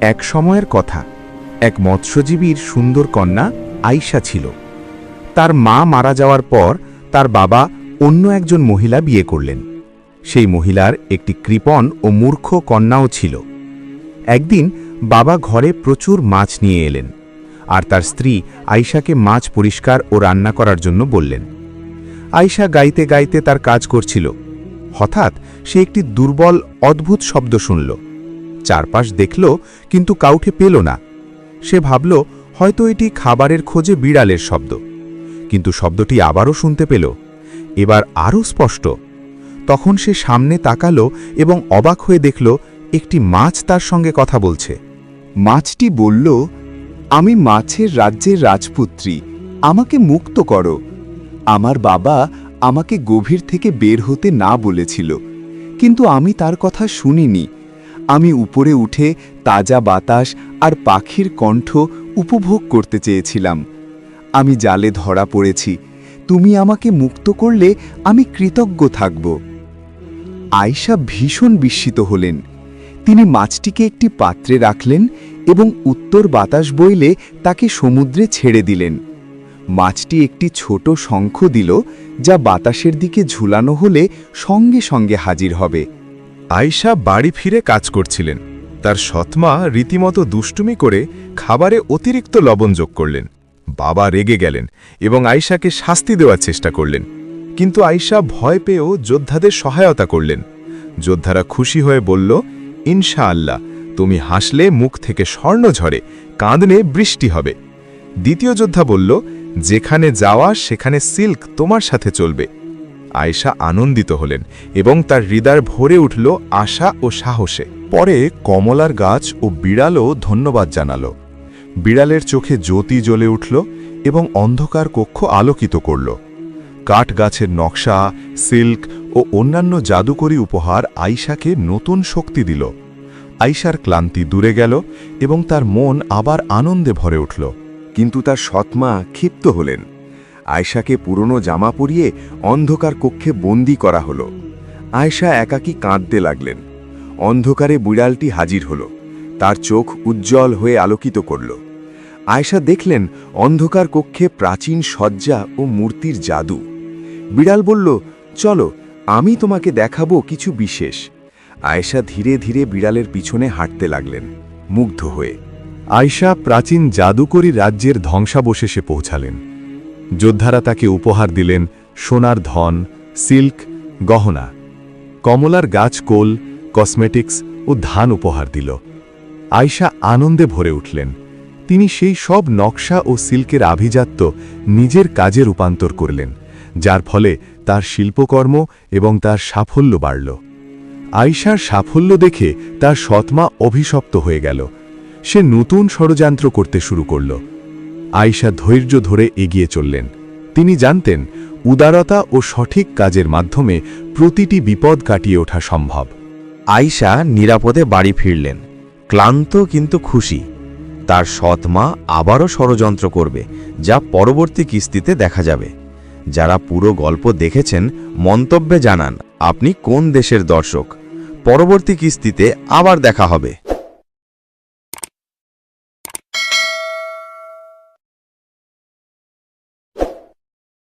এক সময়ের কথা, এক মৎস্যজীবীর সুন্দর কন্যা আয়শা ছিল। তার মা মারা যাওয়ার পর তার বাবা অন্য একজন মহিলা বিয়ে করলেন। সেই মহিলার একটি কৃপণ ও মূর্খ কন্যাও ছিল। একদিন বাবা ঘরে প্রচুর মাছ নিয়ে এলেন, আর তার স্ত্রী আয়শাকে মাছ পরিষ্কার ও রান্না করার জন্য বললেন। আয়শা গাইতে গাইতে তার কাজ করছিল। হঠাৎ সে একটি দুর্বল অদ্ভুত শব্দ শুনল। চারপাশ দেখল, কিন্তু কাউকে পেল না। সে ভাবল হয়তো এটি খাবারের খোঁজে বিড়ালের শব্দ। কিন্তু শব্দটি আবারও শুনতে পেল, এবার আরও স্পষ্ট। তখন সে সামনে তাকালো এবং অবাক হয়ে দেখল একটি মাছ তার সঙ্গে কথা বলছে। মাছটি বলল, আমি মাছের রাজ্যের রাজপুত্রী, আমাকে মুক্ত করো। আমার বাবা আমাকে গভীর থেকে বের হতে না বলেছিল, কিন্তু আমি তার কথা শুনিনি। আমি উপরে উঠে তাজা বাতাস আর পাখির কণ্ঠ উপভোগ করতে চেয়েছিলাম। আমি জালে ধরা পড়েছি, তুমি আমাকে মুক্ত করলে আমি কৃতজ্ঞ থাকব। আয়শা ভীষণ বিস্মিত হলেন। তিনি মাছটিকে একটি পাত্রে রাখলেন এবং উত্তর বাতাস বইলে তাকে সমুদ্রে ছেড়ে দিলেন। মাছটি একটি ছোট শঙ্খ দিল, যা বাতাসের দিকে ঝুলানো হলে সঙ্গে সঙ্গে হাজির হবে। আয়শা বাড়ি ফিরে কাজ করছিলেন। তার সৎমা রীতিমতো দুষ্টুমি করে খাবারে অতিরিক্ত লবণ যোগ করলেন। বাবা রেগে গেলেন এবং আয়শাকে শাস্তি দেওয়ার চেষ্টা করলেন, কিন্তু আয়শা ভয় পেয়েও যোদ্ধাদের সহায়তা করলেন। যোদ্ধারা খুশি হয়ে বলল, ইনশাআল্লাহ, তুমি হাসলে মুখ থেকে স্বর্ণ ঝরে, কাঁদলে বৃষ্টি হবে। দ্বিতীয় যোদ্ধা বলল, যেখানে যাওয়া সেখানে সিল্ক তোমার সাথে চলবে। আয়শা আনন্দিত হলেন এবং তার হৃদয় ভরে উঠল আশা ও সাহসে। পরে কমলার গাছ ও বিড়ালও ধন্যবাদ জানাল। বিড়ালের চোখে জ্যোতি জ্বলে উঠল এবং অন্ধকার কক্ষ আলোকিত করল। কাঠ গাছের নকশা, সিল্ক ও অন্যান্য জাদুকরী উপহার আয়শাকে নতুন শক্তি দিল। আয়শার ক্লান্তি দূরে গেল এবং তার মন আবার আনন্দে ভরে উঠল। কিন্তু তার সৎমা ক্ষিপ্ত হলেন। আয়শাকে পুরনো জামা পরিয়ে অন্ধকার কক্ষে বন্দী করা হলো। আয়শা একাকী কাঁদতে লাগলেন। অন্ধকারে বিড়ালটি হাজির হল, তার চোখ উজ্জ্বল হয়ে আলোকিত করল। আয়শা দেখলেন অন্ধকার কক্ষে প্রাচীন সজ্জা ও মূর্তির জাদু। বিড়াল বলল, চলো, আমি তোমাকে দেখাবো কিছু বিশেষ। আয়শা ধীরে ধীরে বিড়ালের পিছনে হাঁটতে লাগলেন, মুগ্ধ হয়ে। আয়শা প্রাচীন জাদুকরী রাজ্যের ধ্বংসাবশেষে পৌঁছালেন। যোদ্ধারা তাকে উপহার দিলেন সোনার ধন, সিল্ক, গহনা। কমলার গাছ কোল, কসমেটিক্স ও ধান উপহার দিল। আয়শা আনন্দে ভরে উঠলেন। তিনি সেই সব নকশা ও সিল্কের আভিজাত্য নিজের কাজে রূপান্তর করলেন, যার ফলে তার শিল্পকর্ম এবং তার সাফল্য বাড়ল। আয়শার সাফল্য দেখে তার সৎমা অভিশপ্ত হয়ে গেল। সে নতুন ষড়যন্ত্র করতে শুরু করল। আয়শা ধৈর্য ধরে এগিয়ে চললেন। তিনি জানতেন উদারতা ও সঠিক কাজের মাধ্যমে প্রতিটি বিপদ কাটিয়ে ওঠা সম্ভব। আয়শা নিরাপদে বাড়ি ফিরলেন, ক্লান্ত কিন্তু খুশি। তার সৎমা আবারও ষড়যন্ত্র করবে, যা পরবর্তী কিস্তিতে দেখা যাবে। যারা পুরো গল্প দেখেছেন মন্তব্যে জানান আপনি কোন দেশের দর্শক। পরবর্তী কিস্তিতে আবার দেখা হবে।